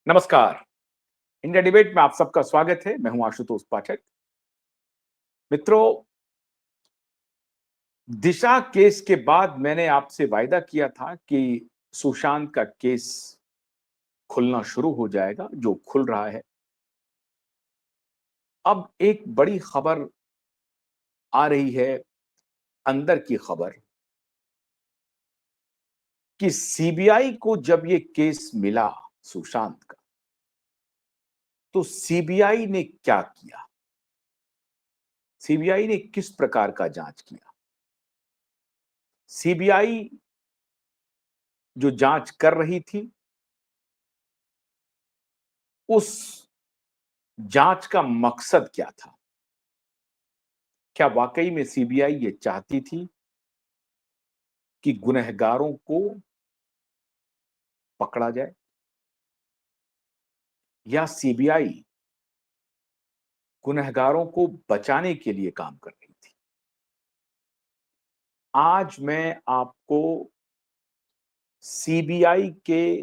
नमस्कार। India debate में आप सबका स्वागत है। मैं हूं आशुतोष पाठक। मित्रों, दिशा केस के बाद मैंने आपसे वायदा किया था कि सुशांत का केस खुलना शुरू हो जाएगा, जो खुल रहा है। अब एक बड़ी खबर आ रही है, अंदर की खबर, कि सीबीआई को जब ये केस मिला सुशांत का, तो सीबीआई ने क्या किया, सीबीआई ने किस प्रकार का जांच किया। सीबीआई जो जांच कर रही थी, उस जांच का मकसद क्या था। क्या वाकई में सीबीआई ये चाहती थी कि गुनहगारों को पकड़ा जाए, या सीबीआई गुनहगारों को बचाने के लिए काम कर रही थी। आज मैं आपको सीबीआई के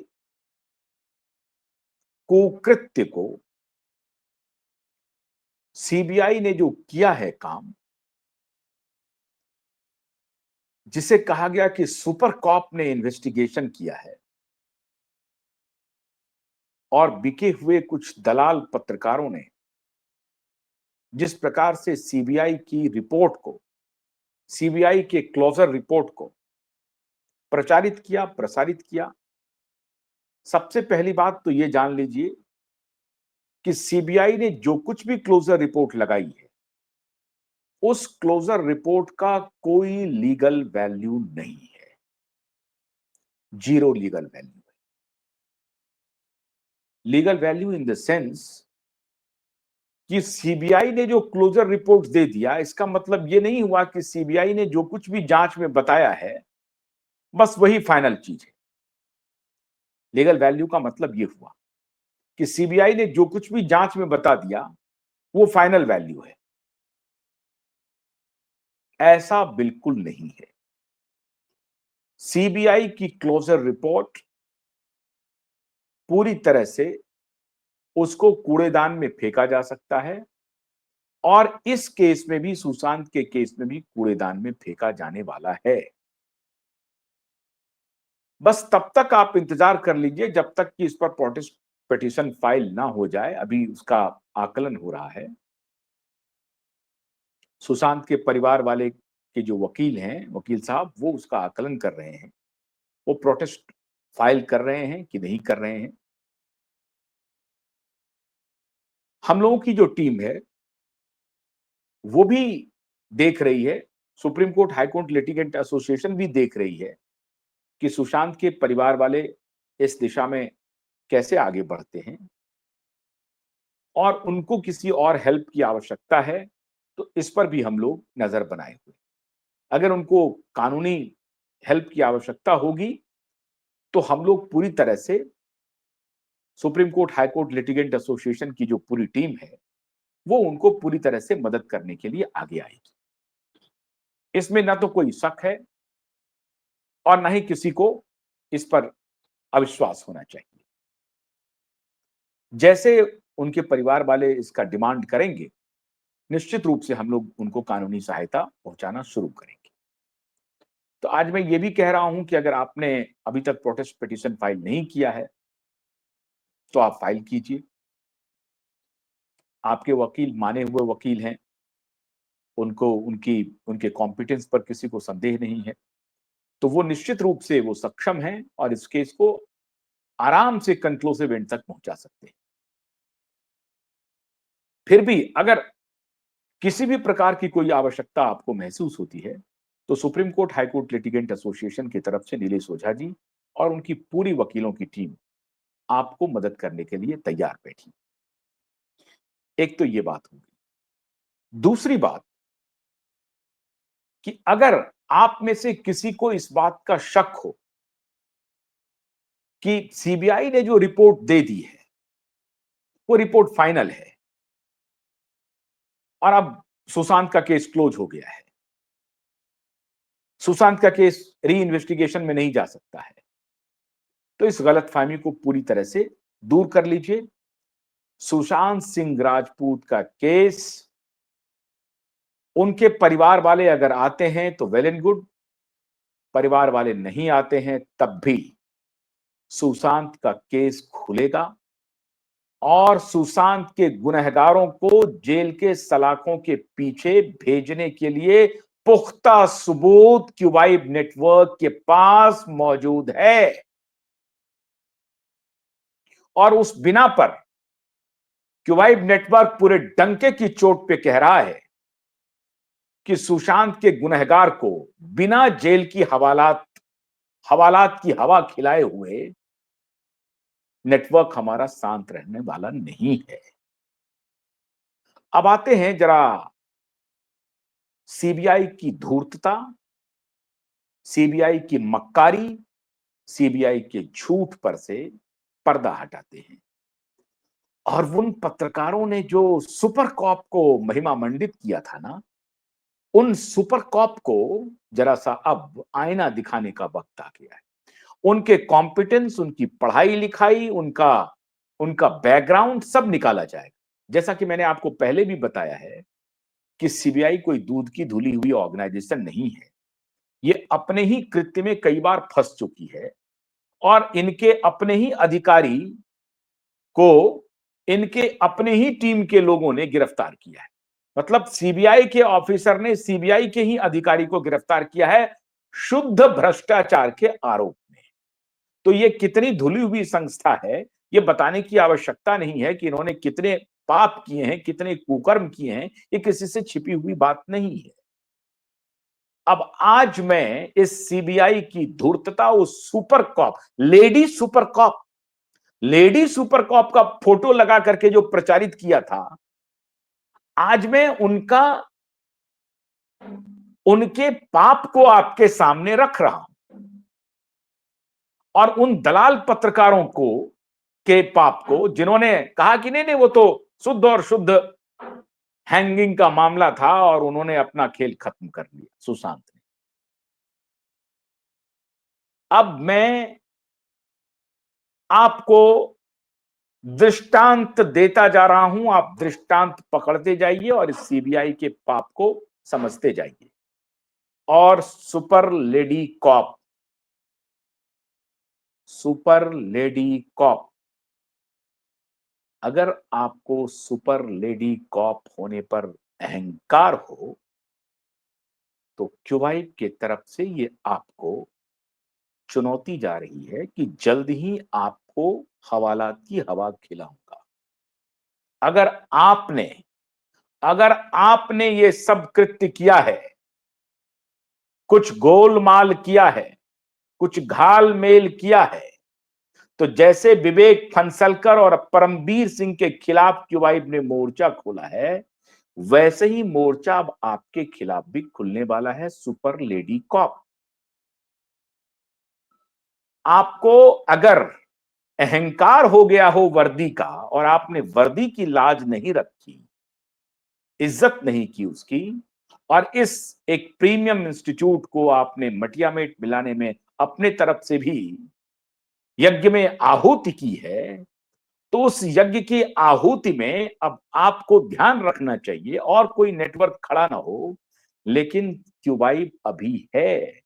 कुकृत्य को, सीबीआई ने जो किया है काम, जिसे कहा गया कि सुपर कॉप ने इन्वेस्टिगेशन किया है और बिके हुए कुछ दलाल पत्रकारों ने जिस प्रकार से सीबीआई की रिपोर्ट को, सीबीआई के क्लोजर रिपोर्ट को प्रचारित किया, प्रसारित किया। सबसे पहली बात तो ये जान लीजिए कि सीबीआई ने जो कुछ भी क्लोजर रिपोर्ट लगाई है, उस क्लोजर रिपोर्ट का कोई लीगल वैल्यू नहीं है, जीरो लीगल वैल्यू है। Legal value in the sense कि सीबीआई ने जो क्लोजर रिपोर्ट दे दिया, इसका मतलब ये नहीं हुआ कि सीबीआई ने जो कुछ भी जांच में बताया है बस वही फाइनल चीज है। लीगल वैल्यू का मतलब ये हुआ कि सीबीआई ने जो कुछ भी जांच में बता दिया वो फाइनल वैल्यू है। ऐसा बिल्कुल नहीं है। सीबीआई की क्लोजर रिपोर्ट पूरी तरह से, उसको कूड़ेदान में फेंका जा सकता है, और इस केस में भी, सुशांत के केस में भी कूड़ेदान में फेंका जाने वाला है। बस तब तक आप इंतजार कर लीजिए जब तक कि इस पर प्रोटेस्ट पिटीशन फाइल ना हो जाए। अभी उसका आकलन हो रहा है। सुशांत के परिवार वाले के जो वकील हैं, वकील साहब, वो उसका आकलन कर रहे हैं। वो प्रोटेस्ट फाइल कर रहे हैं कि नहीं कर रहे हैं। हम लोगों की जो टीम है वो भी देख रही है, supreme court high court litigant association भी देख रही है कि सुशांत के परिवार वाले इस दिशा में कैसे आगे बढ़ते हैं, और उनको किसी और हेल्प की आवश्यकता है तो इस पर भी हम लोग नजर बनाए हुए। अगर उनको कानूनी हेल्प की आवश्यकता होगी तो हम लोग पूरी तरह से, supreme court high court litigant association की जो पूरी टीम है, वो उनको पूरी तरह से मदद करने के लिए आगे आएगी। इसमें ना तो कोई शक है और ना ही किसी को इस पर अविश्वास होना चाहिए। जैसे उनके परिवार वाले इसका डिमांड करेंगे, निश्चित रूप से हम लोग उनको कानूनी सहायता पहुंचाना शुरू करेंगे। तो आज मैं ये भी कह रहा हूं कि अगर आपने अभी तक प्रोटेस्ट पिटीशन फाइल नहीं किया है तो आप फाइल कीजिए। आपके वकील माने हुए वकील हैं, उनको उनकी उनके कॉम्पिटेंस पर किसी को संदेह नहीं है, तो वो निश्चित रूप से वो सक्षम हैं और इस केस को आराम से कंक्लूसिव एंड तक पहुंचा सकते हैं। फिर भी अगर किसी भी प्रकार की कोई आवश्यकता आपको महसूस होती है तो supreme court high court litigant association की तरफ से नीलेश ओझा जी और उनकी पूरी वकीलों की टीम आपको मदद करने के लिए तैयार बैठी। एक तो ये बात होगी। दूसरी बात कि अगर आप में से किसी को इस बात का शक हो कि सीबीआई ने जो रिपोर्ट दे दी है वो रिपोर्ट फाइनल है और अब सुशांत का केस क्लोज हो गया है, सुशांत का केस री इन्वेस्टिगेशन में नहीं जा सकता है, तो इस गलतफहमी को पूरी तरह से दूर कर लीजिए। सुशांत सिंह राजपूत का केस, उनके परिवार वाले अगर आते हैं तो वेल एंड गुड, परिवार वाले नहीं आते हैं तब भी सुशांत का केस खुलेगा और सुशांत के गुनहगारों को जेल के सलाखों के पीछे भेजने के लिए पुख्ता सबूत क्यूबाइब नेटवर्क के पास मौजूद है। और उस बिना पर क्यूबाइब नेटवर्क पूरे डंके की चोट पे कह रहा है कि सुशांत के गुनहगार को बिना जेल की हवालात की हवा खिलाए हुए नेटवर्क हमारा शांत रहने वाला नहीं है। अब आते हैं जरा सीबीआई की धूर्तता, सीबीआई की मक्कारी, सीबीआई के झूठ पर से पर्दा हटाते हैं। और उन पत्रकारों ने जो सुपर कॉप को महिमा मंडित किया था ना, उन सुपर कॉप को जरा सा अब आईना दिखाने का वक्त आ गया है। उनके कॉम्पिटेंस, उनकी पढ़ाई लिखाई, उनका उनका बैकग्राउंड सब निकाला जाएगा। जैसा कि मैंने आपको पहले भी बताया है कि सीबीआई कोई दूध की धुली हुई ऑर्गेनाइजेशन नहीं है। ये अपने ही कृत्य में कई बार फंस चुकी है और इनके अपने ही अधिकारी को इनके अपने ही टीम के लोगों ने गिरफ्तार किया है। मतलब सीबीआई के ऑफिसर ने सीबीआई के ही अधिकारी को गिरफ्तार किया है शुद्ध भ्रष्टाचार के आरोप में। तो ये कितनी धुली हुई संस्था है, ये बताने की आवश्यकता नहीं है कि इन्होंने कितने पाप किए हैं, कितने कुकर्म किए हैं, ये किसी से छिपी हुई बात नहीं है। अब आज मैं इस सीबीआई की धूर्तता, उस super cop, lady super cop का फोटो लगा करके जो प्रचारित किया था, आज मैं उनके पाप को आपके सामने रख रहा हूं और उन दलाल पत्रकारों को के पाप को, जिन्होंने कहा कि नहीं नहीं वो तो शुद्ध और शुद्ध हैंगिंग का मामला था और उन्होंने अपना खेल खत्म कर लिया सुशांत ने। अब मैं आपको दृष्टांत देता जा रहा हूं, आप दृष्टांत पकड़ते जाइए और इस सीबीआई के पाप को समझते जाइए। और सुपर लेडी कॉप, अगर आपको सुपर लेडी कॉप होने पर अहंकार हो तो क्यूबाइब की तरफ से ये आपको चुनौती जा रही है कि जल्द ही आपको हवालात की हवा खिलाऊंगा। अगर आपने अगर आपने ये सब कृत्य किया है, कुछ गोलमाल किया है, कुछ घाल मेल किया है, तो जैसे विवेक फंसलकर और परमबीर सिंह के खिलाफ क्यूबाइब ने मोर्चा खोला है, वैसे ही मोर्चा अब आपके खिलाफ भी खुलने वाला है सुपर लेडी कॉप। आपको अगर अहंकार हो गया हो वर्दी का और आपने वर्दी की लाज नहीं रखी, इज्जत नहीं की उसकी, और इस एक प्रीमियम इंस्टीट्यूट को आपने मटिया मेट मिलाने में अपने तरफ से भी यज्ञ में आहुति की है, तो उस यज्ञ की आहुति में अब आपको ध्यान रखना चाहिए और कोई नेटवर्क खड़ा ना हो, लेकिन क्यूबाइब अभी है।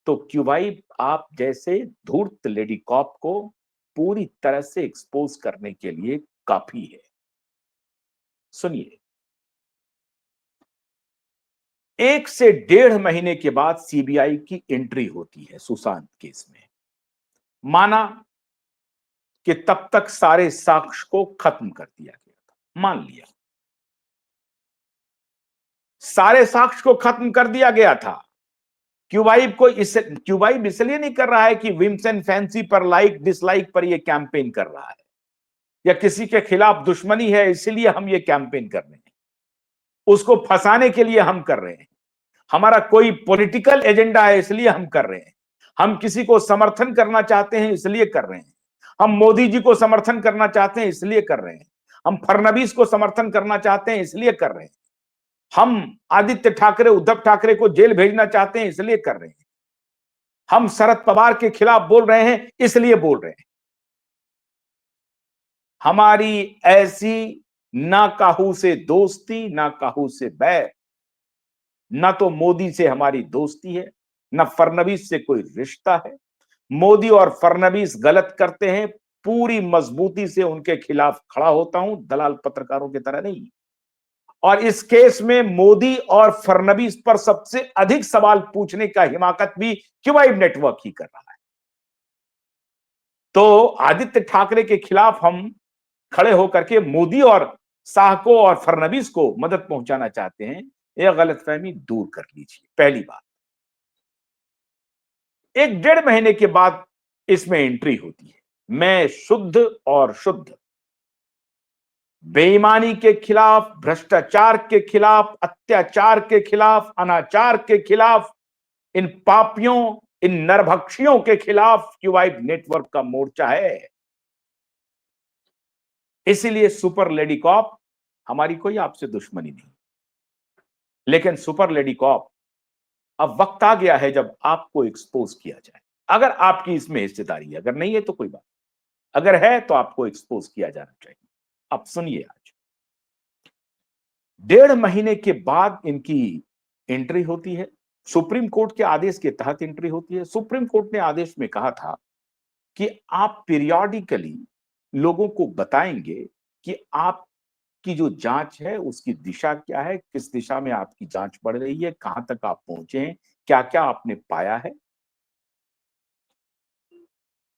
तो क्यूबाइब आप जैसे धूर्त लेडी कॉप को पूरी तरह से एक्सपोज करने के लिए काफी है। सुनिए, 1 से 1.5 महीने के बाद सीबीआई की एंट्री होती है सुशांत केस में। माना कि तब तक सारे साक्ष्य को खत्म कर दिया गया था, मान लिया सारे साक्ष्य को खत्म कर दिया गया था। क्यूबाइब इसलिए नहीं कर रहा है कि विम्स एंड फैंसी पर लाइक डिसलाइक पर यह कैंपेन कर रहा है या किसी के खिलाफ दुश्मनी है इसलिए हम ये कैंपेन कर रहे हैं, उसको फंसाने के लिए हम कर रहे हैं, हमारा कोई पॉलिटिकल एजेंडा है इसलिए हम कर रहे हैं, हम किसी को समर्थन करना चाहते हैं इसलिए कर रहे हैं, हम मोदी जी को समर्थन करना चाहते हैं इसलिए कर रहे हैं, हम फडणवीस को समर्थन करना चाहते हैं इसलिए कर रहे हैं, हम आदित्य ठाकरे, उद्धव ठाकरे को जेल भेजना चाहते हैं इसलिए कर रहे हैं, हम शरद पवार के खिलाफ बोल रहे हैं इसलिए बोल रहे हैं। हमारी ऐसी ना काहू से दोस्ती ना काहू से बैर, ना तो मोदी से हमारी दोस्ती है, ना फडणवीस से कोई रिश्ता है। मोदी और फडणवीस गलत करते हैं, पूरी मजबूती से उनके खिलाफ खड़ा होता हूं, दलाल पत्रकारों की तरह नहीं। और इस केस में मोदी और फडणवीस पर सबसे अधिक सवाल पूछने का हिमाकत भी क्यूबाइव नेटवर्क ही कर रहा है। तो आदित्य ठाकरे के खिलाफ हम खड़े होकर के मोदी और शाह को और फडणवीस को मदद पहुंचाना चाहते हैं, यह गलतफहमी दूर कर लीजिए। पहली बात, 1 डेढ़ महीने के बाद इसमें एंट्री होती है। मैं शुद्ध और शुद्ध बेईमानी के खिलाफ, भ्रष्टाचार के खिलाफ, अत्याचार के खिलाफ, अनाचार के खिलाफ, इन पापियों, इन नरभक्षियों के खिलाफ क्यूबाइव नेटवर्क का मोर्चा है। इसीलिए सुपर लेडी कॉप, हमारी कोई आपसे दुश्मनी नहीं, लेकिन सुपर लेडी कॉप, अब वक्त आ गया है जब आपको एक्सपोज किया जाए। अगर आपकी इसमें हिस्सेदारी है, अगर नहीं है तो कोई बात, अगर है तो आपको एक्सपोज किया जाना चाहिए। अब सुनिए, आज 1.5 महीने के बाद इनकी एंट्री होती है। सुप्रीम कोर्ट के आदेश के तहत एंट्री होती है। सुप्रीम कोर्ट ने आदेश में कहा था कि आप पीरियोडिकली लोगों को बताएंगे कि आपकी जो जांच है उसकी दिशा क्या है, किस दिशा में आपकी जांच बढ़ रही है, कहां तक आप पहुंचे हैं, क्या क्या आपने पाया है।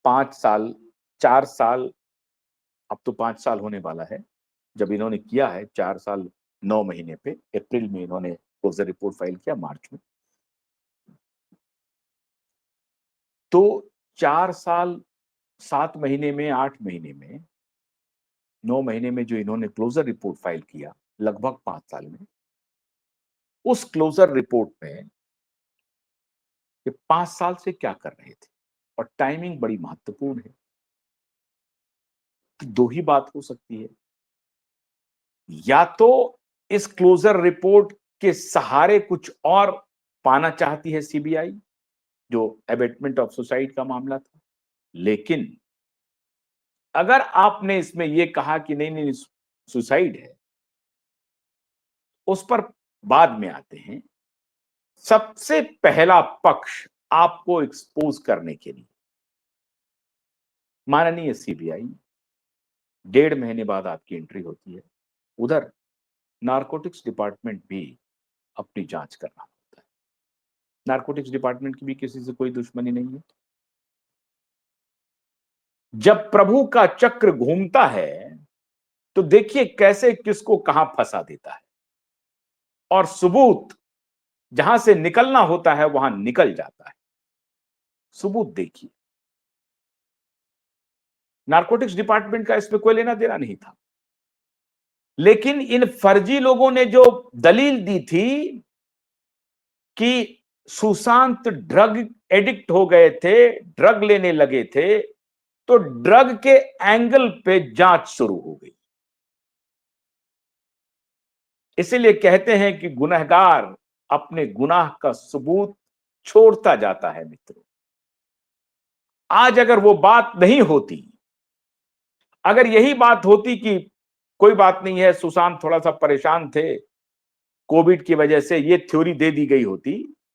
5 साल, 4 साल, अब तो 5 साल होने वाला है जब इन्होंने किया है। 4 साल 9 महीने पे अप्रैल में इन्होंने क्लोजर रिपोर्ट फाइल किया, मार्च में। तो 4 साल 7 महीने में, 8 महीने में, 9 महीने में जो इन्होंने क्लोजर रिपोर्ट फाइल किया, लगभग 5 साल में, उस क्लोजर रिपोर्ट में कि 5 साल से क्या कर रहे थे, और टाइमिंग बड़ी महत्वपूर्ण है। दो ही बात हो सकती है, या तो इस क्लोजर रिपोर्ट के सहारे कुछ और पाना चाहती है सीबीआई, जो एबेटमेंट ऑफ सुसाइड का मामला था। लेकिन अगर आपने इसमें यह कहा कि नहीं नहीं सुसाइड है, उस पर बाद में आते हैं। सबसे पहला पक्ष आपको एक्सपोज करने के लिए माननीय सीबीआई, 1.5 महीने बाद आपकी एंट्री होती है। उधर नारकोटिक्स डिपार्टमेंट भी अपनी जांच कर रहा होता है। नारकोटिक्स डिपार्टमेंट की भी किसी से कोई दुश्मनी नहीं है। जब प्रभु का चक्र घूमता है तो देखिए कैसे किसको कहां फंसा देता है, और सबूत जहां से निकलना होता है वहां निकल जाता है। सबूत देखिए, नारकोटिक्स डिपार्टमेंट का इसमें कोई लेना देना नहीं था, लेकिन इन फर्जी लोगों ने जो दलील दी थी कि सुशांत ड्रग एडिक्ट हो गए थे, ड्रग लेने लगे थे, तो ड्रग के एंगल पे जांच शुरू हो गई। इसीलिए कहते हैं कि गुनहगार अपने गुनाह का सबूत छोड़ता जाता है। मित्रों, आज अगर वो बात नहीं होती, अगर यही बात होती कि कोई बात नहीं है, सुशांत थोड़ा सा परेशान थे कोविड की वजह से, ये थ्योरी दे दी गई होती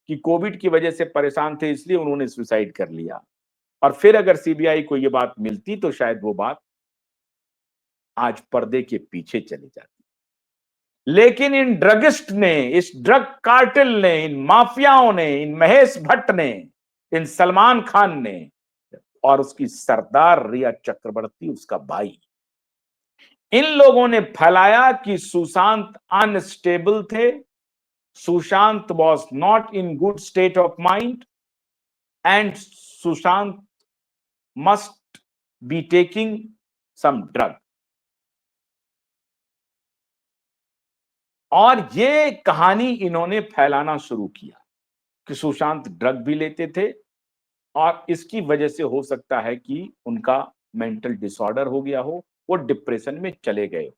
कि कोविड की वजह से परेशान थे इसलिए उन्होंने सुसाइड कर लिया, और फिर अगर सीबीआई को ये बात मिलती तो शायद वो बात आज पर्दे के पीछे चली जाती। लेकिन इन ड्रगिस्ट ने, इस ड्रग कार्टेल ने, इन माफियाओं ने, इन महेश भट्ट ने, इन सलमान खान ने, और उसकी सरदार रिया चक्रवर्ती उसका भाई, इन लोगों ने फैलाया कि सुशांत अनस्टेबल थे, Sushant was not in good state of mind, and Sushant must be taking some drug. और ये कहानी इन्होंने फैलाना शुरू किया कि सुशांत ड्रग भी लेते थे, और इसकी वजह से हो सकता है कि उनका मेंटल डिसऑर्डर हो गया हो, वो डिप्रेशन में चले गए।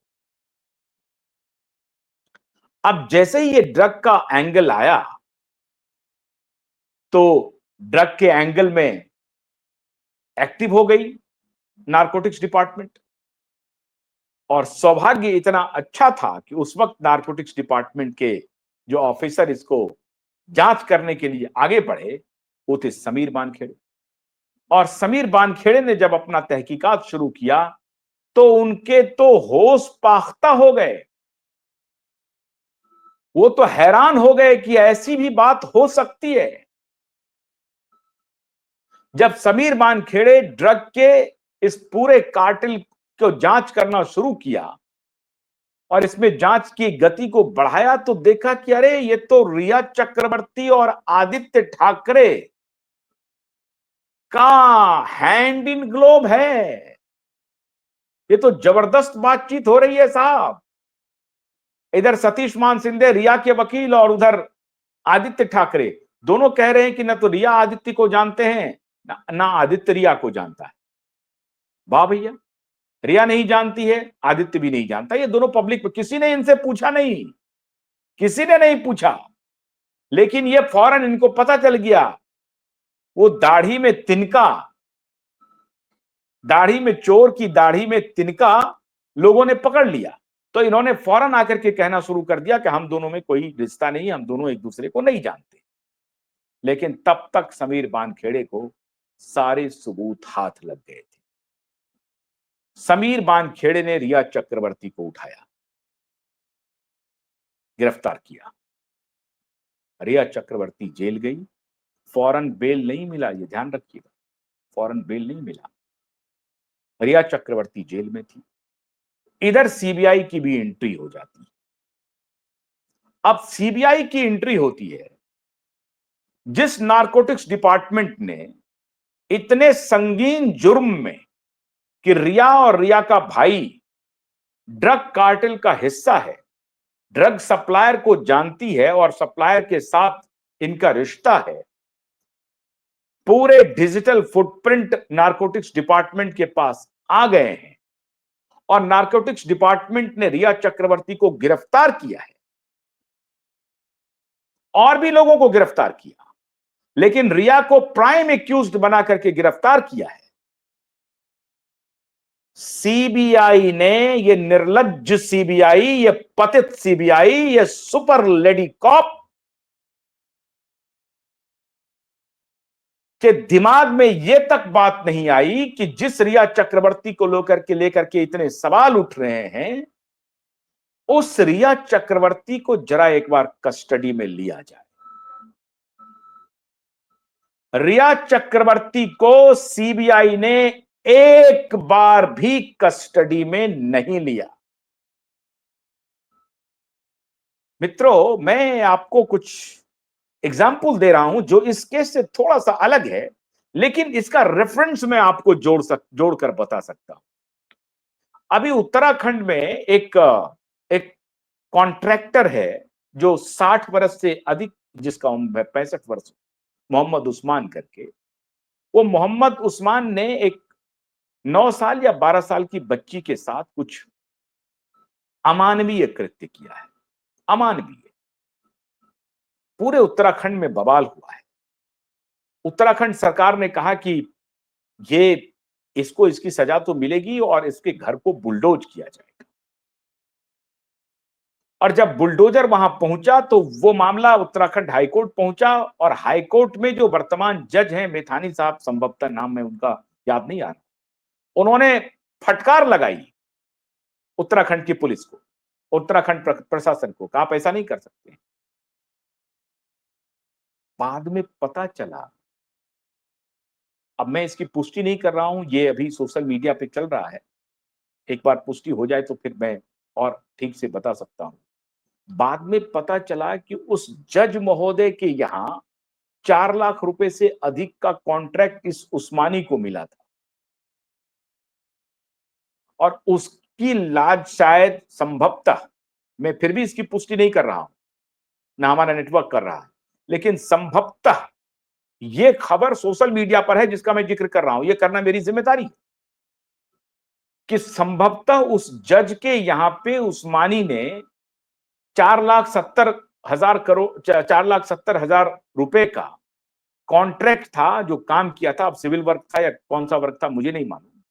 अब जैसे ही ये ड्रग का एंगल आया, तो ड्रग के एंगल में एक्टिव हो गई नारकोटिक्स डिपार्टमेंट। और सौभाग्य इतना अच्छा था कि उस वक्त नारकोटिक्स डिपार्टमेंट के जो ऑफिसर इसको जांच करने के लिए आगे बढ़े वो थे समीर बानखेड़े। और समीर बानखेड़े ने जब अपना तहकीकात शुरू किया तो उनके तो होश पाख्ता हो गए। वो तो हैरान हो गए कि ऐसी भी बात हो सकती है। जब समीर बानखेड़े ड्रग के इस पूरे कार्टेल को जांच करना शुरू किया और इसमें जांच की गति को बढ़ाया तो देखा कि अरे ये तो रिया चक्रवर्ती और आदित्य ठाकरे का हैंड इन ग्लोव है। ये तो जबरदस्त बातचीत हो रही है साहब। इधर सतीश मान सिंधे रिया के वकील और उधर आदित्य ठाकरे दोनों कह रहे हैं कि न तो रिया आदित्य को जानते हैं ना आदित्य रिया को जानता है। वाह भैया, रिया नहीं जानती है, आदित्य भी नहीं जानता। ये दोनों पब्लिक में किसी ने इनसे पूछा नहीं, किसी ने नहीं पूछा, लेकिन ये फौरन इनको पता चल गया। वो दाढ़ी में तिनका, दाढ़ी में चोर की दाढ़ी में तिनका लोगों ने पकड़ लिया तो इन्होंने फौरन आकर के कहना शुरू कर दिया कि हम दोनों में कोई रिश्ता नहीं, हम दोनों एक दूसरे को नहीं जानते। लेकिन तब तक समीर बानखेड़े को सारे सबूत हाथ लग गए थे। समीर बानखेड़े ने रिया चक्रवर्ती को उठाया, गिरफ्तार किया। रिया चक्रवर्ती जेल गई, फौरन बेल नहीं मिला, ये ध्यान रखिएगा, फौरन बेल नहीं मिला। रिया चक्रवर्ती जेल में थी। इधर सीबीआई की भी एंट्री हो जाती है। अब सीबीआई की एंट्री होती है। जिस नारकोटिक्स डिपार्टमेंट ने इतने संगीन जुर्म में कि रिया और रिया का भाई ड्रग कार्टेल का हिस्सा है, ड्रग सप्लायर को जानती है और सप्लायर के साथ इनका रिश्ता है, पूरे डिजिटल फुटप्रिंट नारकोटिक्स डिपार्टमेंट के पास आ गए हैं और नारकोटिक्स डिपार्टमेंट ने रिया चक्रवर्ती को गिरफ्तार किया है और भी लोगों को गिरफ्तार किया, लेकिन रिया को प्राइम एक्यूज्ड बना करके गिरफ्तार किया है। सीबीआई ने, ये निर्लज्ज सीबीआई, ये पतित सीबीआई, ये सुपर लेडी कॉप के दिमाग में ये तक बात नहीं आई कि जिस रिया चक्रवर्ती को लेकर के इतने सवाल उठ रहे हैं, उस रिया चक्रवर्ती को जरा एक बार कस्टडी में लिया जाए। रिया चक्रवर्ती को सीबीआई ने एक बार भी कस्टडी में नहीं लिया। मित्रों, मैं आपको कुछ एग्जाम्पल दे रहा हूं जो इस केस से थोड़ा सा अलग है, लेकिन इसका रेफरेंस मैं आपको जोड़कर बता सकता हूं। अभी उत्तराखंड में एक कॉन्ट्रैक्टर है जो 60 वर्ष से अधिक, जिसका उम्र है 65 वर्ष, मोहम्मद उस्मान करके। वो मोहम्मद उस्मान ने एक 9 साल या 12 साल की बच्ची के साथ कुछ अमानवीय कृत्य किया है। अमानवीय, पूरे उत्तराखंड में बवाल हुआ है। उत्तराखंड सरकार ने कहा कि ये इसको इसकी सजा तो मिलेगी और इसके घर को बुलडोज किया जाएगा। और जब बुलडोजर वहां पहुंचा तो वो मामला उत्तराखंड हाईकोर्ट पहुंचा और हाईकोर्ट में जो वर्तमान जज हैं, मेथानी साहब संभवतः नाम है उनका, याद नहीं आ रहा, उन्होंने फटकार लगाई उत्तराखंड की पुलिस को, उत्तराखंड प्रशासन को, कहा आप ऐसा नहीं कर सकते। बाद में पता चला, अब मैं इसकी पुष्टि नहीं कर रहा हूं, ये अभी सोशल मीडिया पे चल रहा है, एक बार पुष्टि हो जाए तो फिर मैं और ठीक से बता सकता हूं। बाद में पता चला कि उस जज महोदय के यहां 4 लाख रुपए से अधिक का कॉन्ट्रैक्ट इस उस्मानी को मिला था और उसकी लाज शायद संभवतः, मैं फिर भी इसकी पुष्टि नहीं कर रहा हूं, ना हमारा नेटवर्क कर रहा है, लेकिन संभवतः ये खबर सोशल मीडिया पर है जिसका मैं जिक्र कर रहा हूं, ये करना मेरी जिम्मेदारी है कि संभवतः उस जज के यहां पे उस्मानी ने 4,70,000 रुपए का कॉन्ट्रैक्ट था जो काम किया था। अब सिविल वर्क था या कौन सा वर्क था मुझे नहीं मालूम,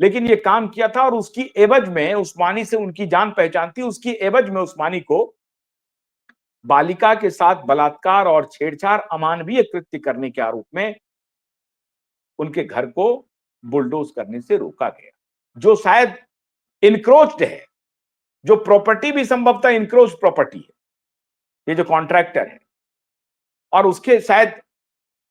लेकिन ये काम किया था और उसकी एवज में उस्मानी से उनकी जान पहचान थी, उसकी एवज में उस्मानी को बालिका के साथ बलात्कार और छेड़छाड़ अमानवीय कृत्य करने के आरोप में उनके घर को बुलडोज करने से रोका गया, जो शायद इनक्रोच्ड है, जो प्रॉपर्टी भी संभवतः इनक्रोच प्रॉपर्टी है, ये जो कॉन्ट्रैक्टर है, और उसके शायद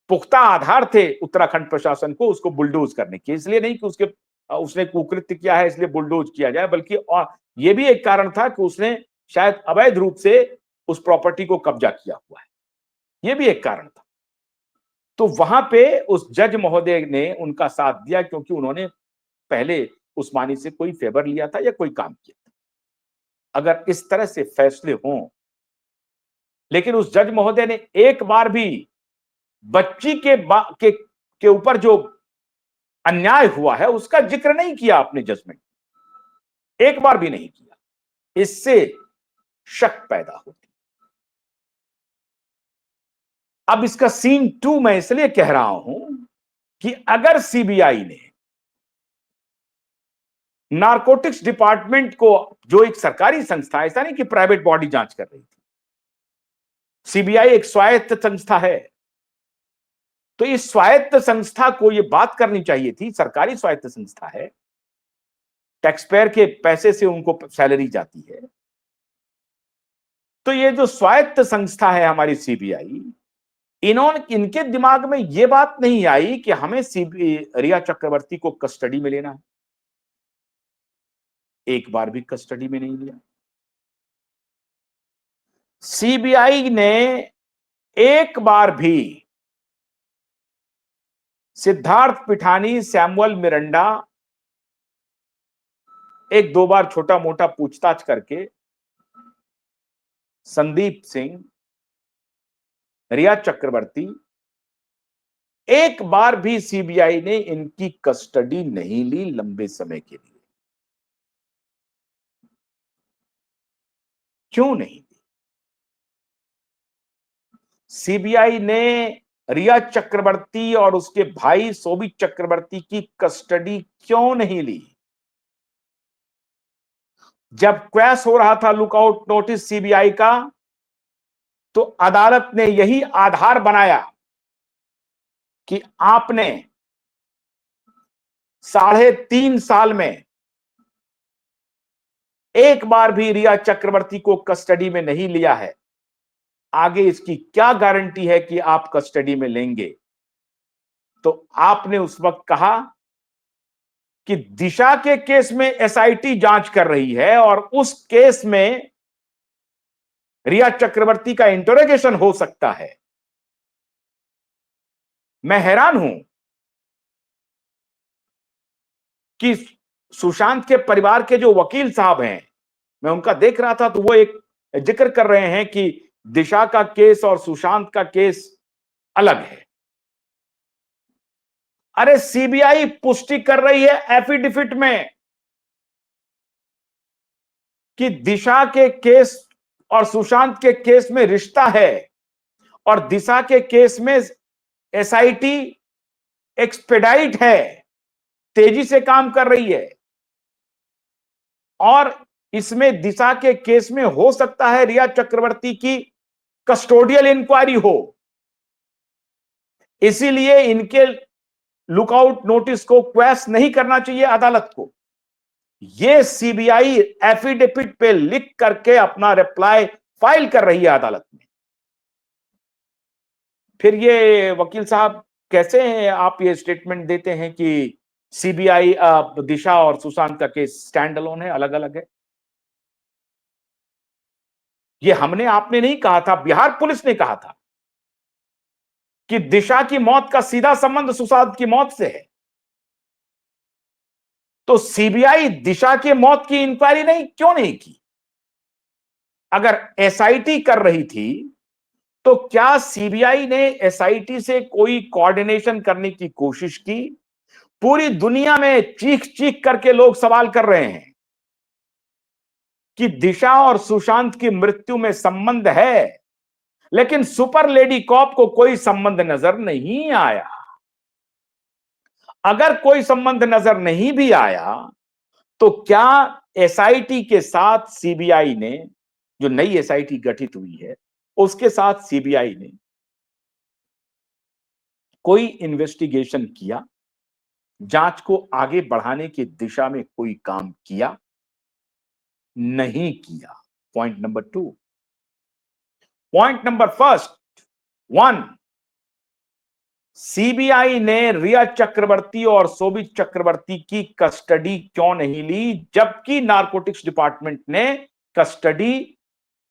पुख्ता आधार थे उत्तराखंड प्रशासन को उसको बुलडोज करने के, इसलिए नहीं कि उसने कुकृत्य किया है इसलिए बुलडोज किया जाए, बल्कि और यह भी एक कारण था कि उसने शायद अवैध रूप से उस प्रॉपर्टी को कब्जा किया हुआ है, यह भी एक कारण था। तो वहां पे उस जज महोदय ने उनका साथ दिया क्योंकि उन्होंने पहले उस्मानी से कोई फेवर लिया था या कोई काम किया था। अगर इस तरह से फैसले हों, लेकिन उस जज महोदय ने एक बार भी बच्ची के ऊपर जो अन्याय हुआ है उसका जिक्र नहीं किया अपने जजमेंट, एक बार भी नहीं किया। इससे शक पैदा होती। अब इसका सीन 2 मैं इसलिए कह रहा हूं कि अगर सीबीआई ने नारकोटिक्स डिपार्टमेंट को, जो एक सरकारी संस्था है, ऐसा नहीं कि प्राइवेट बॉडी जांच कर रही थी, सीबीआई एक स्वायत्त संस्था है, तो इस स्वायत्त संस्था को यह बात करनी चाहिए थी, सरकारी स्वायत्त संस्था है, टैक्सपेयर के पैसे से उनको सैलरी जाती है, तो ये जो स्वायत्त संस्था है हमारी सीबीआई, इनके दिमाग में यह बात नहीं आई कि हमें रिया चक्रवर्ती को कस्टडी में लेना है। एक बार भी कस्टडी में नहीं लिया। सीबीआई ने एक बार भी सिद्धार्थ पिठानी, सैमुअल मिरंडा, एक दो बार छोटा मोटा पूछताछ करके संदीप सिंह, रिया चक्रवर्ती, एक बार भी सीबीआई ने इनकी कस्टडी नहीं ली लंबे समय के लिए। क्यों नहीं दी? सीबीआई ने रिया चक्रवर्ती और उसके भाई शोभित चक्रवर्ती की कस्टडी क्यों नहीं ली? जब क्वैश हो रहा था लुकआउट नोटिस सीबीआई का, तो अदालत ने यही आधार बनाया कि आपने 3.5 साल में एक बार भी रिया चक्रवर्ती को कस्टडी में नहीं लिया है, आगे इसकी क्या गारंटी है कि आप कस्टडी में लेंगे? तो आपने उस वक्त कहा कि दिशा के केस में एसआईटी जांच कर रही है और उस केस में रिया चक्रवर्ती का इंटरोगेशन हो सकता है। मैं हैरान हूं कि सुशांत के परिवार के जो वकील साहब हैं, मैं उनका देख रहा था तो वो एक जिक्र कर रहे हैं कि दिशा का केस और सुशांत का केस अलग है। अरे सीबीआई पुष्टि कर रही है एफिडेविट में कि दिशा के केस और सुशांत के केस में रिश्ता है, और दिशा के केस में एसआईटी एक्सपेडाइट है, तेजी से काम कर रही है, और इसमें दिशा के केस में हो सकता है रिया चक्रवर्ती की कस्टोडियल इंक्वायरी हो, इसीलिए इनके लुकआउट नोटिस को क्वैश नहीं करना चाहिए अदालत को। यह सीबीआई एफिडेविट पे लिख करके अपना रिप्लाई फाइल कर रही है अदालत में। फिर ये वकील साहब कैसे आप ये स्टेटमेंट देते हैं कि सीबीआई दिशा और सुशांत का केस स्टैंड अलोन है, अलग अलग है? ये हमने आपने नहीं कहा था, बिहार पुलिस ने कहा था कि दिशा की मौत का सीधा संबंध सुशांत की मौत से है। तो सीबीआई दिशा की मौत की इंक्वायरी क्यों नहीं की? अगर एसआईटी कर रही थी तो क्या सीबीआई ने एसआईटी से कोई कोऑर्डिनेशन करने की कोशिश की? पूरी दुनिया में चीख चीख करके लोग सवाल कर रहे हैं कि दिशा और सुशांत की मृत्यु में संबंध है, लेकिन सुपर लेडी कॉप को कोई संबंध नजर नहीं आया। अगर कोई संबंध नजर नहीं भी आया तो क्या एसआईटी के साथ सीबीआई ने, जो नई एसआईटी गठित हुई है उसके साथ सीबीआई ने कोई इन्वेस्टिगेशन किया, जांच को आगे बढ़ाने की दिशा में कोई काम किया? नहीं किया। Point number 2। Point number first 1, CBI ने रिया चक्रवर्ती और शोभित चक्रवर्ती की कस्टडी क्यों नहीं ली, जबकि नारकोटिक्स डिपार्टमेंट ने कस्टडी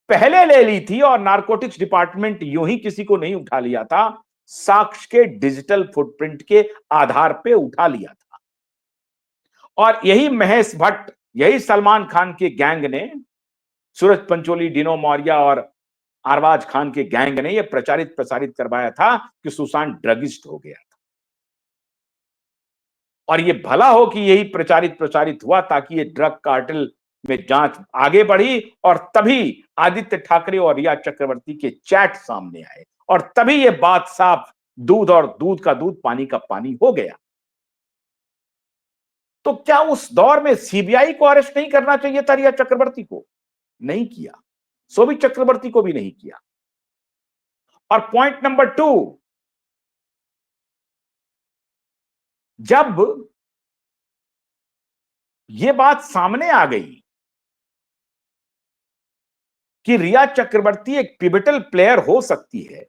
पहले ले ली थी और नारकोटिक्स डिपार्टमेंट यूं ही किसी को नहीं उठा लिया था, साक्ष्य के डिजिटल फुटप्रिंट के आधार पे उठा लिया था। और यही महेश भट्ट, यही सलमान खान के गैंग ने, सूरज पंचोली, डिनो मौर्य और अरबाज खान के गैंग ने यह प्रचारित प्रसारित करवाया था कि सुशांत ड्रगिस्ट हो गया था। और यह भला हो कि यही प्रचारित प्रसारित हुआ ताकि ये ड्रग कार्टेल में जांच आगे बढ़ी और तभी आदित्य ठाकरे और रिया चक्रवर्ती के चैट सामने आए और तभी यह बात साफ, दूध और दूध का दूध, पानी का पानी हो गया। तो क्या उस दौर में सीबीआई को अरेस्ट नहीं करना चाहिए था रिया चक्रवर्ती को? नहीं किया। शोभित चक्रवर्ती को भी नहीं किया। और पॉइंट नंबर 2, जब यह बात सामने आ गई कि रिया चक्रवर्ती एक पिवटल प्लेयर हो सकती है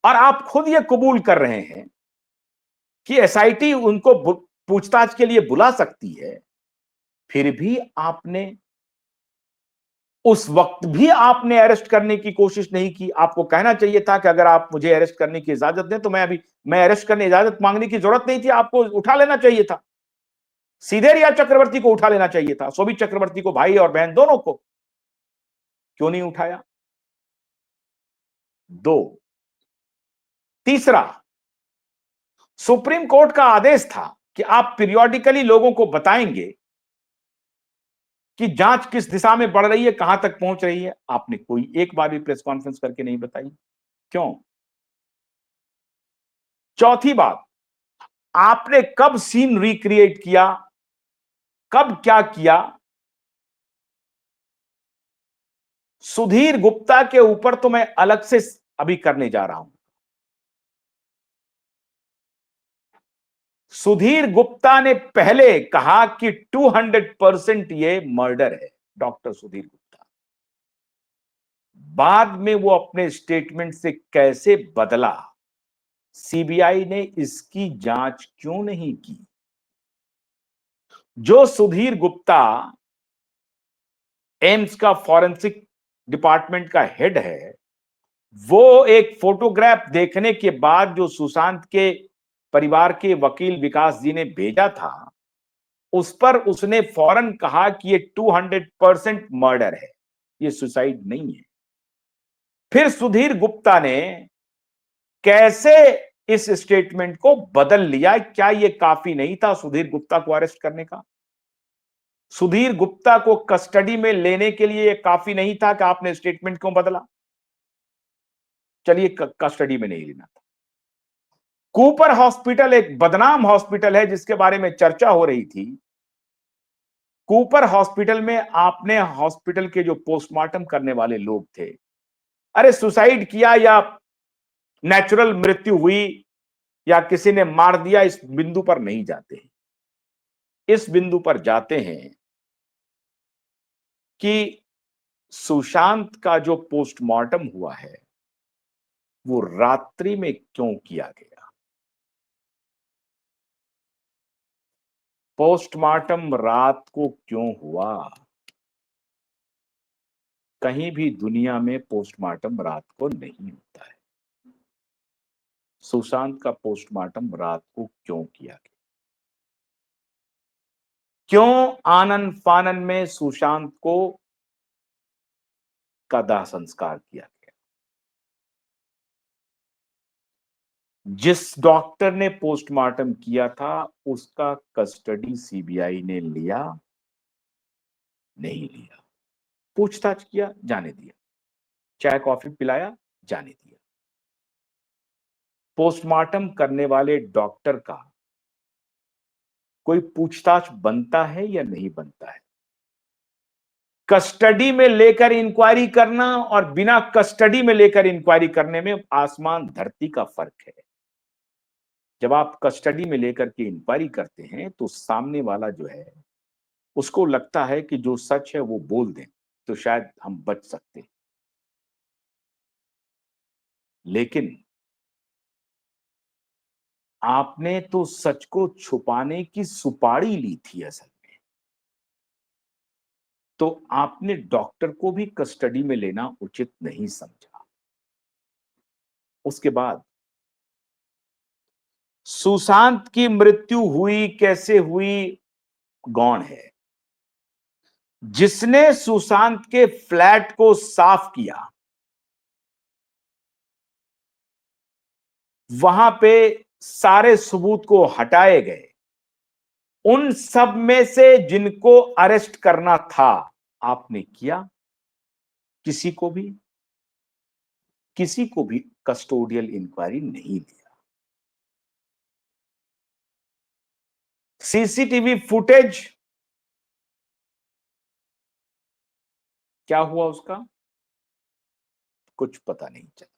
और आप खुद यह कबूल कर रहे हैं कि एसआईटी उनको पूछताछ के लिए बुला सकती है, फिर भी आपने उस वक्त भी आपने अरेस्ट करने की कोशिश नहीं की। आपको कहना चाहिए था कि अगर आप मुझे अरेस्ट करने की इजाजत दें तो मैं अरेस्ट करने इजाजत मांगने की जरूरत नहीं थी, आपको उठा लेना चाहिए था। सीधे रिया चक्रवर्ती को उठा लेना चाहिए था, शोभित चक्रवर्ती को, भाई और बहन दोनों को। क्यों नहीं उठाया? 2, तीसरा, सुप्रीम कोर्ट का आदेश था कि आप पीरियोडिकली लोगों को बताएंगे कि जांच किस दिशा में बढ़ रही है, कहां तक पहुंच रही है। आपने कोई एक बार भी प्रेस कॉन्फ्रेंस करके नहीं बताई। क्यों? चौथी बात, आपने कब सीन रिक्रिएट किया, कब क्या किया? सुधीर गुप्ता के ऊपर तो मैं अलग से अभी करने जा रहा हूं। सुधीर गुप्ता ने पहले कहा कि 200% ये मर्डर है, डॉक्टर सुधीर गुप्ता। बाद में वो अपने स्टेटमेंट से कैसे बदला? सीबीआई ने इसकी जांच क्यों नहीं की? जो सुधीर गुप्ता एम्स का फॉरेंसिक डिपार्टमेंट का हेड है, वो एक फोटोग्राफ देखने के बाद जो सुशांत के परिवार के वकील विकास जी ने भेजा था, उस पर उसने फौरन कहा कि ये 200% मर्डर है, ये सुसाइड नहीं है। फिर सुधीर गुप्ता ने कैसे इस स्टेटमेंट को बदल लिया? क्या यह काफी नहीं था सुधीर गुप्ता को अरेस्ट करने का? सुधीर गुप्ता को कस्टडी में लेने के लिए यह काफी नहीं था कि आपने स्टेटमेंट क्यों बदला? चलिए, कस्टडी में नहीं लेना था। कूपर हॉस्पिटल एक बदनाम हॉस्पिटल है जिसके बारे में चर्चा हो रही थी। कूपर हॉस्पिटल में आपने हॉस्पिटल के जो पोस्टमार्टम करने वाले लोग थे, अरे सुसाइड किया या नेचुरल मृत्यु हुई या किसी ने मार दिया, इस बिंदु पर नहीं जाते हैं। इस बिंदु पर जाते हैं कि सुशांत का जो पोस्टमार्टम हुआ है वो रात्रि में क्यों किया गया? पोस्टमार्टम रात को क्यों हुआ? कहीं भी दुनिया में पोस्टमार्टम रात को नहीं होता है। सुशांत का पोस्टमार्टम रात को क्यों किया गया? क्यों आनन फानन में सुशांत को का दाह संस्कार किया गया? जिस डॉक्टर ने पोस्टमार्टम किया था उसका कस्टडी सीबीआई ने लिया नहीं लिया? पूछताछ किया, जाने दिया। चाय कॉफी पिलाया, जाने दिया। पोस्टमार्टम करने वाले डॉक्टर का कोई पूछताछ बनता है या नहीं बनता है? कस्टडी में लेकर इंक्वायरी करना और बिना कस्टडी में लेकर इंक्वायरी करने में आसमान धरती का फर्क है। जब आप कस्टडी में लेकर के इंक्वायरी करते हैं तो सामने वाला जो है उसको लगता है कि जो सच है वो बोल दें तो शायद हम बच सकते हैं। लेकिन आपने तो सच को छुपाने की सुपारी ली थी असल में। तो आपने डॉक्टर को भी कस्टडी में लेना उचित नहीं समझा। उसके बाद सुशांत की मृत्यु हुई कैसे हुई गौण है। जिसने सुशांत के फ्लैट को साफ किया, वहां पे सारे सबूत को हटाए गए, उन सब में से जिनको अरेस्ट करना था आपने किया। किसी को भी कस्टोडियल इंक्वायरी नहीं दिया। सीसीटीवी फुटेज क्या हुआ उसका कुछ पता नहीं चला।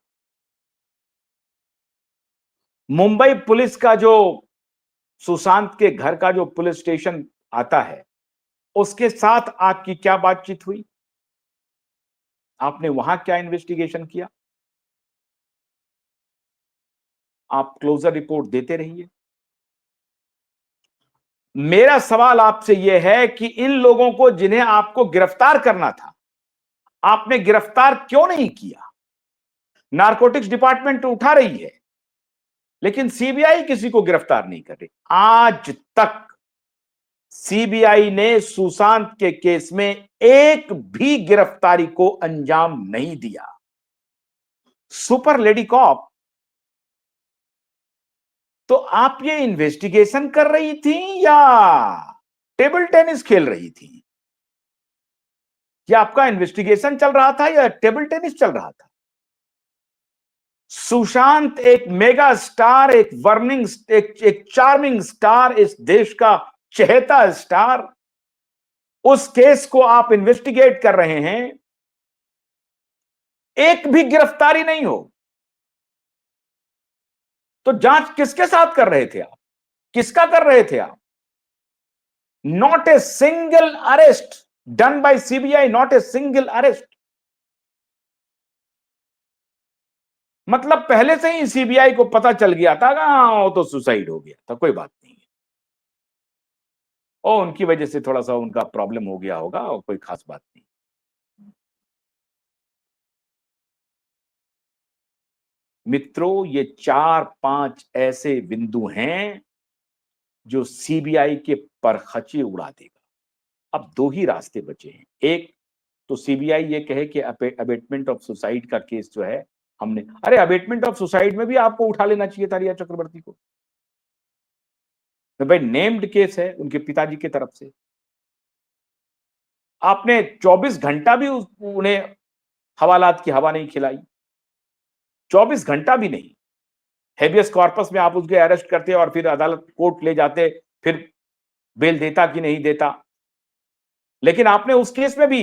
मुंबई पुलिस का जो सुशांत के घर का जो पुलिस स्टेशन आता है उसके साथ आपकी क्या बातचीत हुई? आपने वहां क्या इन्वेस्टिगेशन किया? आप क्लोजर रिपोर्ट देते रहिए। मेरा सवाल आपसे यह है कि इन लोगों को जिन्हें आपको गिरफ्तार करना था आपने गिरफ्तार क्यों नहीं किया? नारकोटिक्स डिपार्टमेंट तो उठा रही है लेकिन सीबीआई किसी को गिरफ्तार नहीं कर रही। आज तक सीबीआई ने सुशांत के केस में एक भी गिरफ्तारी को अंजाम नहीं दिया। सुपर लेडी कॉप, तो आप ये इन्वेस्टिगेशन कर रही थी या टेबल टेनिस खेल रही थी? या आपका इन्वेस्टिगेशन चल रहा था या टेबल टेनिस चल रहा था? सुशांत एक मेगा स्टार, एक वर्निंग, एक चार्मिंग स्टार, इस देश का चहेता स्टार, उस केस को आप इन्वेस्टिगेट कर रहे हैं, एक भी गिरफ्तारी नहीं हो तो जांच किसके साथ कर रहे थे आप? किसका कर रहे थे आप? Not a single arrest done by CBI, not a single arrest. मतलब पहले से ही सीबीआई को पता चल गया था कि हाँ वो तो सुसाइड हो गया था, कोई बात नहीं है, और उनकी वजह से थोड़ा सा उनका प्रॉब्लम हो गया होगा और कोई खास बात नहीं। मित्रों, ये 4-5 ऐसे बिंदु हैं जो सीबीआई के परखचे उड़ा देगा। अब दो ही रास्ते बचे हैं। एक तो सीबीआई ये कहे कि अबेटमेंट ऑफ सुसाइड का केस जो है हमने, अरे अबेटमेंट ऑफ सुसाइड में भी आपको उठा लेना चाहिए था रिया चक्रवर्ती को। तो भाई नेम्ड केस है उनके पिताजी की तरफ से। आपने 24 घंटा भी उन्हें हवालात की हवा नहीं खिलाई, 24 घंटा भी नहीं। हेबियस कॉर्पस में आप उसके अरेस्ट करते और फिर अदालत कोर्ट ले जाते, फिर बेल देता कि नहीं देता। लेकिन आपने उस केस में भी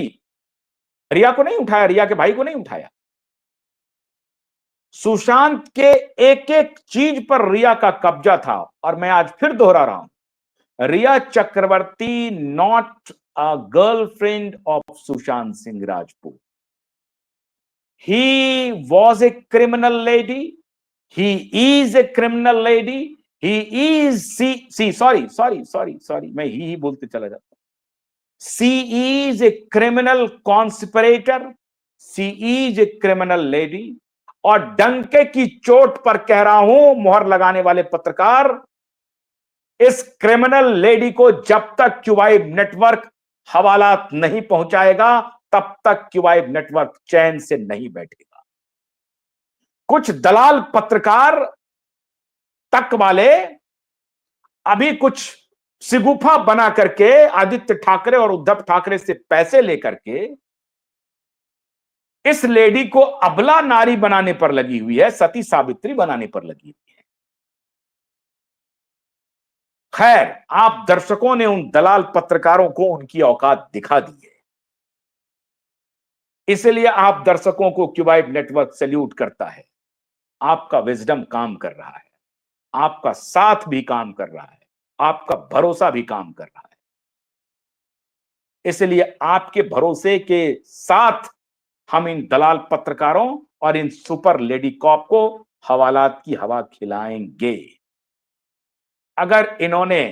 रिया को नहीं उठाया, रिया के भाई को नहीं उठाया। सुशांत के एक एक चीज पर रिया का कब्जा था। और मैं आज फिर दोहरा रहा हूं, Rhea Chakraborty not a girlfriend of Sushant Singh Rajput. He was a criminal lady, he is a criminal lady, he is sorry, मैं ही बोलते चला जाता। She is a criminal conspirator, she is a criminal lady. और डंके की चोट पर कह रहा हूं मोहर लगाने वाले पत्रकार, इस क्रिमिनल लेडी को जब तक क्यूबाइब नेटवर्क हवालात नहीं पहुंचाएगा तब तक क्यूबाइब नेटवर्क चैन से नहीं बैठेगा। कुछ दलाल पत्रकार तक वाले अभी कुछ सिगुफा बना करके आदित्य ठाकरे और उद्धव ठाकरे से पैसे लेकर के इस लेडी को अबला नारी बनाने पर लगी हुई है, सती सावित्री बनाने पर लगी हुई है। खैर, आप दर्शकों ने उन दलाल पत्रकारों को उनकी औकात दिखा दी है, इसलिए आप दर्शकों को क्यूबाइट नेटवर्क सैल्यूट करता है। आपका विजडम काम कर रहा है, आपका साथ भी काम कर रहा है, आपका भरोसा भी काम कर रहा है। इसलिए आपके भरोसे के साथ हम इन दलाल पत्रकारों और इन सुपर लेडी कॉप को हवालात की हवा खिलाएंगे। अगर इन्होंने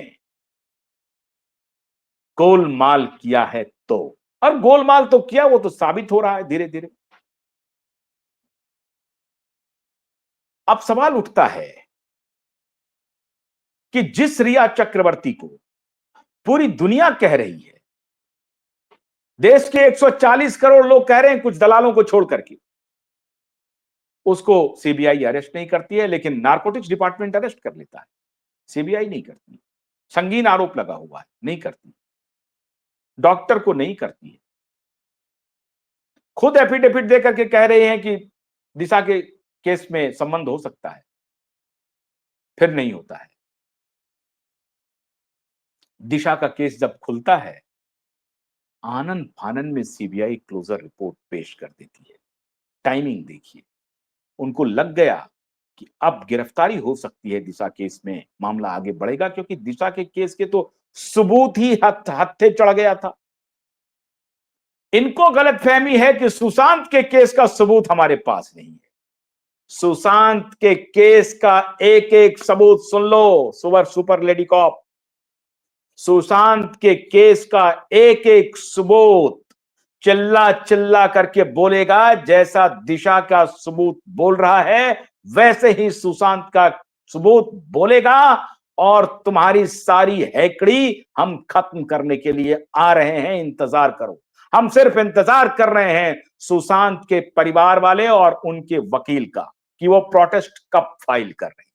गोलमाल किया है तो, और गोलमाल तो किया, वो तो साबित हो रहा है धीरे धीरे। अब सवाल उठता है कि जिस रिया चक्रवर्ती को पूरी दुनिया कह रही है, देश के 140 करोड़ लोग कह रहे हैं कुछ दलालों को छोड़ करके, उसको सीबीआई अरेस्ट नहीं करती है, लेकिन नारकोटिक्स डिपार्टमेंट अरेस्ट कर लेता है, सीबीआई नहीं करती। संगीन आरोप लगा हुआ है, नहीं करती। डॉक्टर को नहीं करती है। खुद एफिडेविट दे करके कह रहे हैं कि दिशा के केस में संबंध हो सकता है, फिर नहीं होता है। दिशा का केस जब खुलता है, आनन फानन में सीबीआई क्लोजर रिपोर्ट पेश कर देती है। टाइमिंग देखिए, उनको लग गया कि अब गिरफ्तारी हो सकती है दिशा केस में, मामला आगे बढ़ेगा, क्योंकि दिशा के केस के तो सबूत ही हत्थे चढ़ गया था। इनको गलतफहमी है कि सुशांत के केस का सबूत हमारे पास नहीं है। सुशांत के केस का एक एक सबूत सुन लो, सुपर लेडी कॉप। सुशांत के केस का एक एक सबूत चिल्ला चिल्ला करके बोलेगा, जैसा दिशा का सबूत बोल रहा है वैसे ही सुशांत का सबूत बोलेगा, और तुम्हारी सारी हैकड़ी हम खत्म करने के लिए आ रहे हैं, इंतजार करो। हम सिर्फ इंतजार कर रहे हैं सुशांत के परिवार वाले और उनके वकील का, कि वो प्रोटेस्ट कब फाइल कर रहे हैं।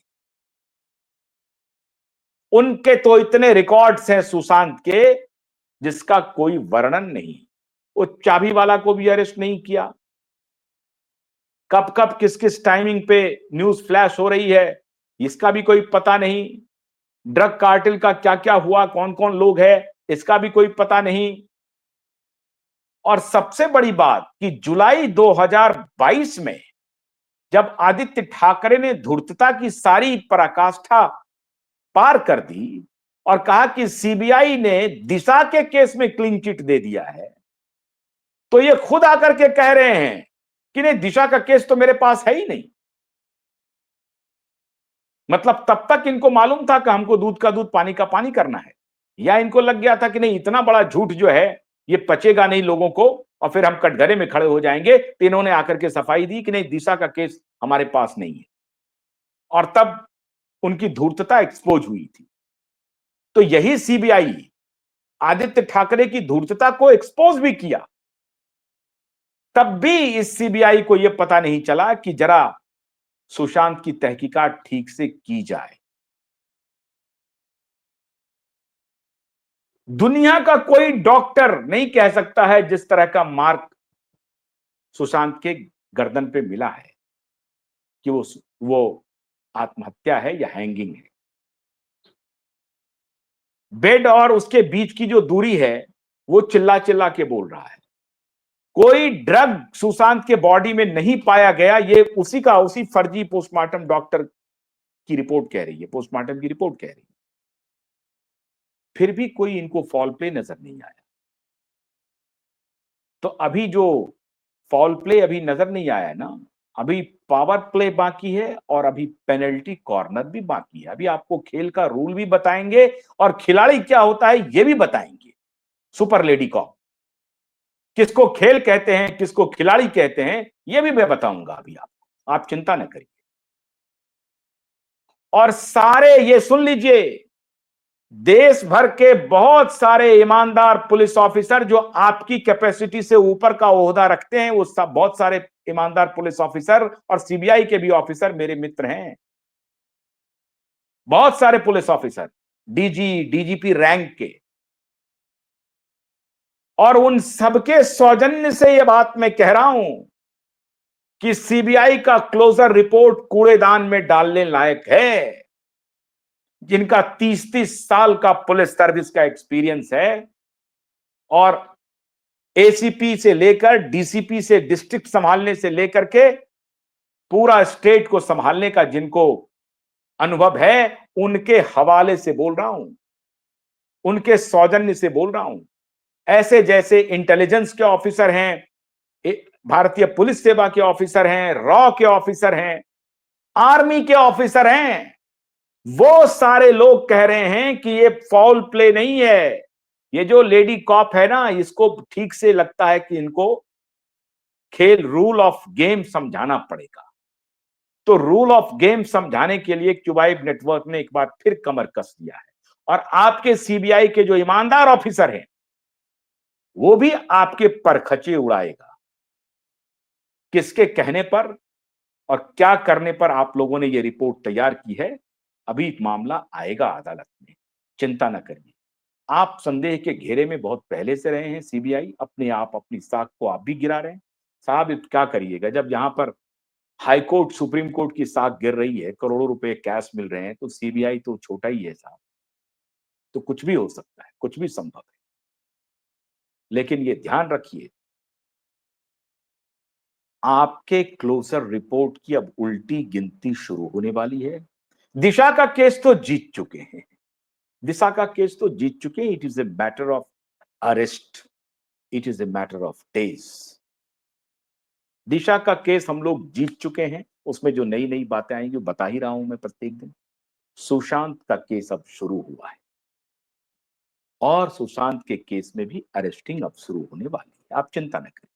उनके तो इतने रिकॉर्ड्स हैं सुशांत के, जिसका कोई वर्णन नहीं। वो चाबी वाला को भी अरेस्ट नहीं किया। कब कब किस किस टाइमिंग पे न्यूज फ्लैश हो रही है, इसका भी कोई पता नहीं। ड्रग कार्टेल का क्या क्या हुआ, कौन कौन लोग हैं, इसका भी कोई पता नहीं। और सबसे बड़ी बात कि जुलाई 2022 में जब आदित्य ठाकरे ने धूर्तता की सारी पराकाष्ठा पार कर दी और कहा कि सीबीआई ने दिशा के केस में क्लीन चिट दे दिया है, तो ये खुद आकर के कह रहे हैं कि नहीं, दिशा का केस तो मेरे पास है ही नहीं। मतलब तब तक इनको मालूम था कि हमको दूध का दूध पानी का पानी करना है, या इनको लग गया था कि नहीं, इतना बड़ा झूठ जो है ये पचेगा नहीं लोगों को और फिर हम कटघरे में खड़े हो जाएंगे। तो इन्होंने आकर के सफाई दी कि नहीं, दिशा का केस हमारे पास नहीं है, और तब उनकी धूर्तता एक्सपोज हुई थी। तो यही सीबीआई आदित्य ठाकरे की धूर्तता को एक्सपोज भी किया। तब भी इस सीबीआई को यह पता नहीं चला कि जरा सुशांत की तहकीकात ठीक से की जाए। दुनिया का कोई डॉक्टर नहीं कह सकता है जिस तरह का मार्क सुशांत के गर्दन पे मिला है कि वो आत्महत्या है या हैंगिंग है। बेड और उसके बीच की जो दूरी है वो चिल्ला चिल्ला के बोल रहा है। कोई ड्रग सुशांत के बॉडी में नहीं पाया गया, ये उसी फर्जी पोस्टमार्टम डॉक्टर की रिपोर्ट कह रही है, पोस्टमार्टम की रिपोर्ट कह रही है। फिर भी कोई इनको फॉल प्ले नजर नहीं आया। तो अभी जो फॉल प्ले अभी नजर नहीं आया ना, अभी पावर प्ले बाकी है और अभी पेनल्टी कॉर्नर भी बाकी है। अभी आपको खेल का रूल भी बताएंगे और खिलाड़ी क्या होता है ये भी बताएंगे। सुपर लेडी कॉप किसको खेल कहते हैं, किसको खिलाड़ी कहते हैं, ये भी मैं बताऊंगा अभी आपको, आप चिंता न करिए। और सारे ये सुन लीजिए, देश भर के बहुत सारे ईमानदार पुलिस ऑफिसर जो आपकी कैपेसिटी से ऊपर का ओहदा रखते हैं, वो सब बहुत सारे ईमानदार पुलिस ऑफिसर और सीबीआई के भी ऑफिसर मेरे मित्र हैं। बहुत सारे police officer, DG, DGP rank के, और उन सबके सौजन्य से यह बात मैं कह रहा हूं कि सीबीआई का क्लोजर रिपोर्ट कूड़ेदान में डालने लायक है। जिनका 30-30 साल का पुलिस सर्विस का एक्सपीरियंस है और एसीपी से लेकर डीसीपी से डिस्ट्रिक्ट संभालने से लेकर के पूरा स्टेट को संभालने का जिनको अनुभव है, उनके हवाले से बोल रहा हूं, उनके सौजन्य से बोल रहा हूं। ऐसे जैसे इंटेलिजेंस के ऑफिसर हैं, भारतीय पुलिस सेवा के ऑफिसर हैं, रॉ के ऑफिसर हैं, आर्मी के ऑफिसर हैं, वो सारे लोग कह रहे हैं कि ये फाउल प्ले नहीं है। ये जो लेडी कॉप है ना, इसको ठीक से लगता है कि इनको खेल रूल ऑफ गेम समझाना पड़ेगा। तो रूल ऑफ गेम समझाने के लिए क्यूबाइब नेटवर्क ने एक बार फिर कमर कस दिया है और आपके सीबीआई के जो ईमानदार ऑफिसर हैं, वो भी आपके परखचे उड़ाएगा। किसके कहने पर और क्या करने पर आप लोगों ने ये रिपोर्ट तैयार की है, अभी मामला आएगा अदालत में, चिंता न करिए। आप संदेह के घेरे में बहुत पहले से रहे हैं। सीबीआई अपने आप अपनी साख को आप भी गिरा रहे हैं। साहब क्या करिएगा, जब यहां पर हाई कोर्ट सुप्रीम कोर्ट की साख गिर रही है, करोड़ों रुपए कैश मिल रहे हैं, तो सीबीआई तो छोटा ही है साहब। तो कुछ भी हो सकता है, कुछ भी संभव है। लेकिन ये ध्यान रखिए, आपके क्लोजर रिपोर्ट की अब उल्टी गिनती शुरू होने वाली है। दिशा का केस तो जीत चुके हैं, दिशा का केस तो जीत चुके हैं। It is a matter of arrest, it is a matter of days. Disha का केस हम लोग जीत चुके हैं, उसमें जो नई नई बातें आएंगी वो बता ही रहा हूं मैं प्रत्येक दिन। सुशांत का केस अब शुरू हुआ है और सुशांत के केस में भी अरेस्टिंग अब शुरू होने वाली है, आप चिंता न करें।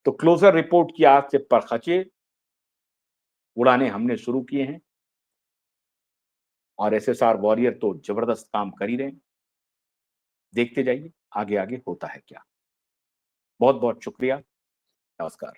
तो क्लोजर रिपोर्ट की आज से परखचे उड़ाने हमने शुरू किए हैं और एसएसआर वॉरियर तो जबरदस्त काम कर ही रहे हैं। देखते जाइए आगे आगे होता है क्या। बहुत बहुत शुक्रिया, नमस्कार।